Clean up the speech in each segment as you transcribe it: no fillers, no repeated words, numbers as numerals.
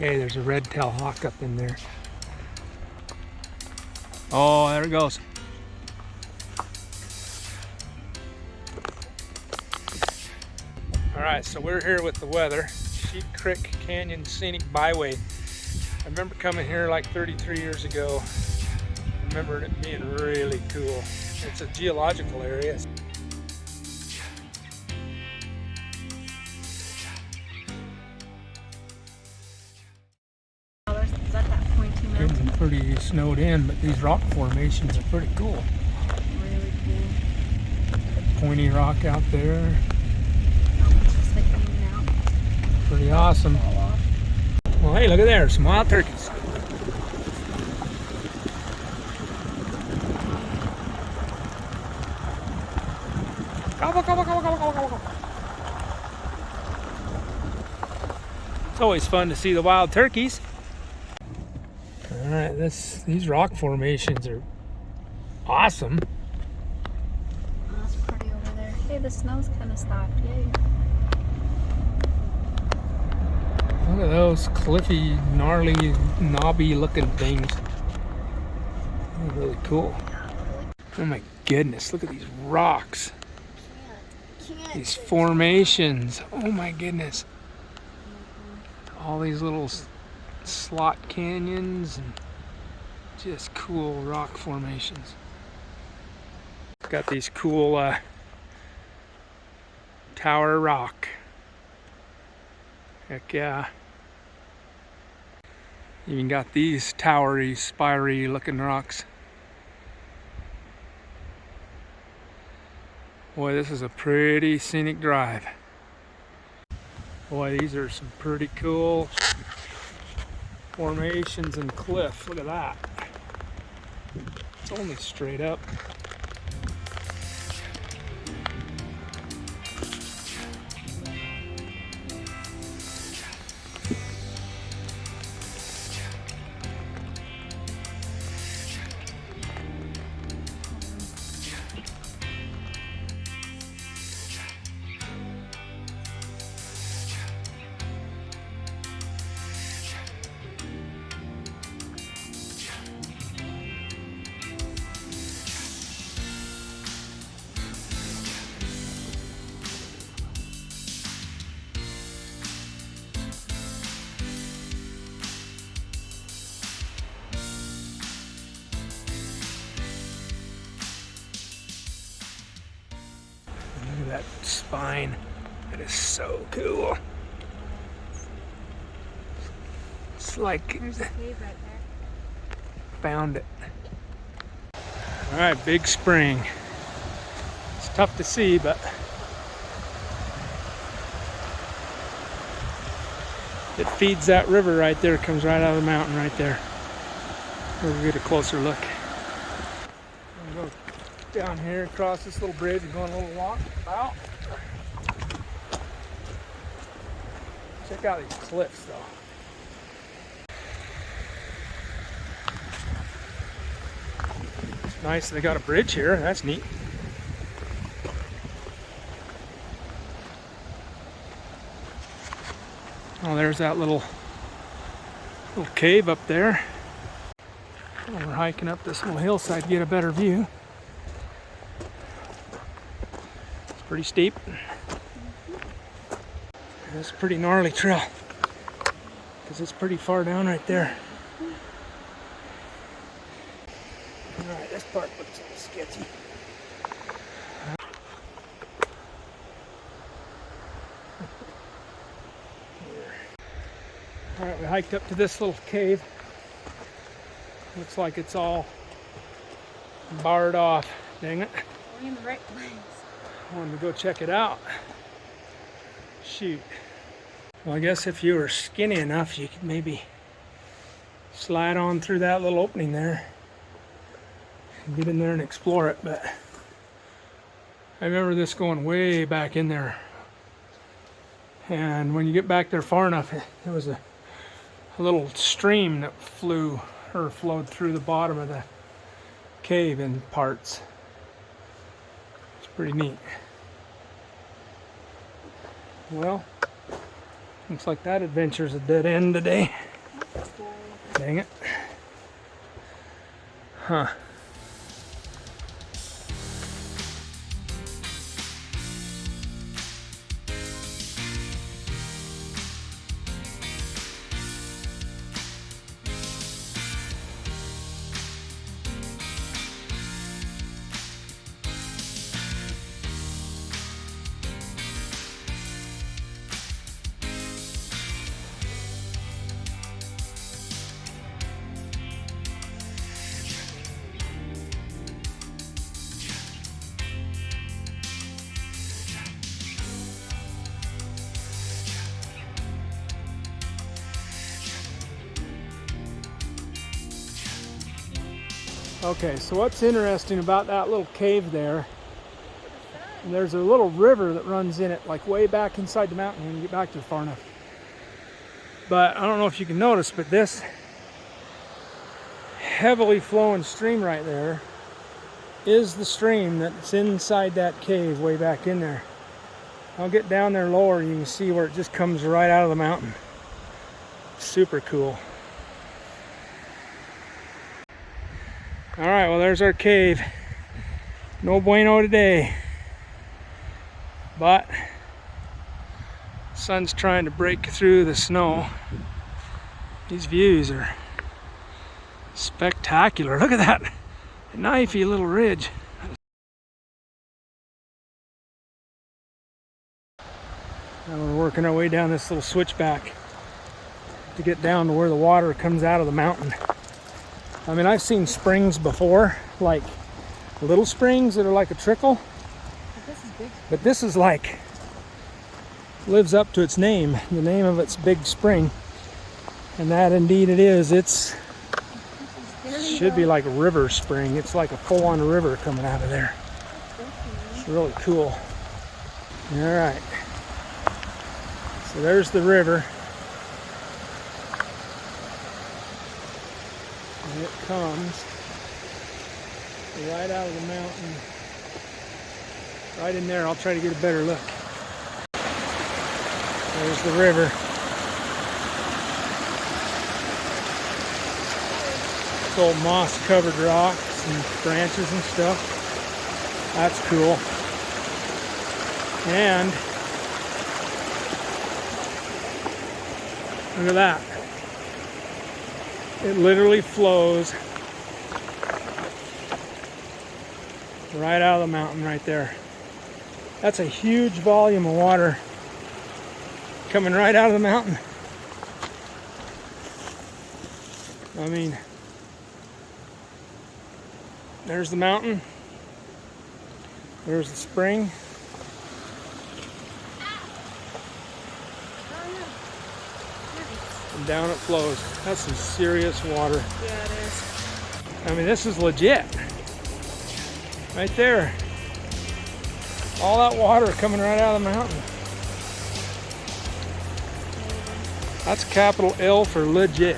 Okay, there's a red-tailed hawk up in there. Oh, there it goes. All right, so we're here with the weather. Sheep Creek Canyon Scenic Byway. I remember coming here like 33 years ago. I remember it being really cool. It's a geological area. Getting pretty snowed in, but these rock formations are pretty cool. Really cool. Pointy rock out there. Just like hanging out. Pretty awesome. Well, hey, look at there, some wild turkeys. Gobble, gobble, gobble, gobble, gobble, gobble. It's always fun to see the wild turkeys. All right, these rock formations are awesome. Oh, that's pretty over there. Hey, the snow's kind of stopped. Yay. Look at those cliffy, gnarly, knobby looking things. They're really cool. Oh my goodness, look at these rocks. These formations. Oh my goodness. All these little slot canyons and just cool rock formations. Got these cool tower rock. Heck yeah. Even got these towery, spiry looking rocks. Boy, this is a pretty scenic drive. Boy, these are some pretty cool formations and cliff. Look at that. It's only straight up. Look at that spine. That is so cool. It's like There's a cave right there. Found it. All right, big spring. It's tough to see, but it feeds that river right there. It comes right out of the mountain right there. We'll get a closer look. We'll go down here, across this little bridge, and go on a little walk about. Check out these cliffs, though. It's nice they got a bridge here. That's neat. Oh, there's that little cave up there. Oh, we're hiking up this little hillside to get a better view. It's pretty steep. It's a pretty gnarly trail because it's pretty far down right there. Alright, this part looks a little sketchy. Alright, we hiked up to this little cave. Looks like it's all barred off. Dang it. We're in the right place. I wanted to go check it out. Shoot. Well, I guess if you were skinny enough, you could maybe slide on through that little opening there and get in there and explore it, but I remember this going way back in there, and when you get back there far enough, there was a little stream that flowed through the bottom of the cave in parts. It's pretty neat. Well, looks like that adventure's a dead end today. Dang it. Huh. Okay, so what's interesting about that little cave there, there's a little river that runs in it, like way back inside the mountain when you get back to it far enough. But I don't know if you can notice, but this heavily flowing stream right there is the stream that's inside that cave way back in there. I'll get down there lower, you can see where it just comes right out of the mountain. Super cool. All right, well, there's our cave. No bueno today. But the sun's trying to break through the snow. These views are spectacular. Look at that knifey little ridge. Now we're working our way down this little switchback to get down to where the water comes out of the mountain. I mean, I've seen springs before, like little springs that are like a trickle. But this is big. But this is like, lives up to its name, the name of its big spring. And that indeed it is. It's should be like a river spring. It's like a full-on river coming out of there. It's really cool. All right. So there's the river. And it comes right out of the mountain. Right in there. I'll try to get a better look. There's the river. It's old moss-covered rocks and branches and stuff. That's cool. And look at that. It literally flows right out of the mountain right there. That's a huge volume of water coming right out of the mountain. I mean, there's the mountain. There's the spring. And down it flows. That's some serious water. Yeah, it is. I mean, this is legit. Right there. All that water coming right out of the mountain. That's capital L for legit.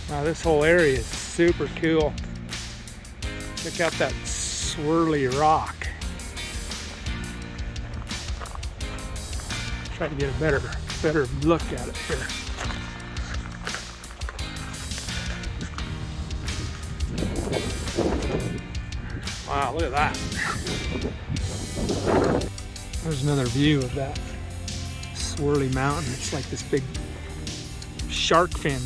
Wow, this whole area is super cool. Check out that swirly rock. Try to get a better look at it here. Wow, look at that. There's another view of that swirly mountain. It's like this big shark fin.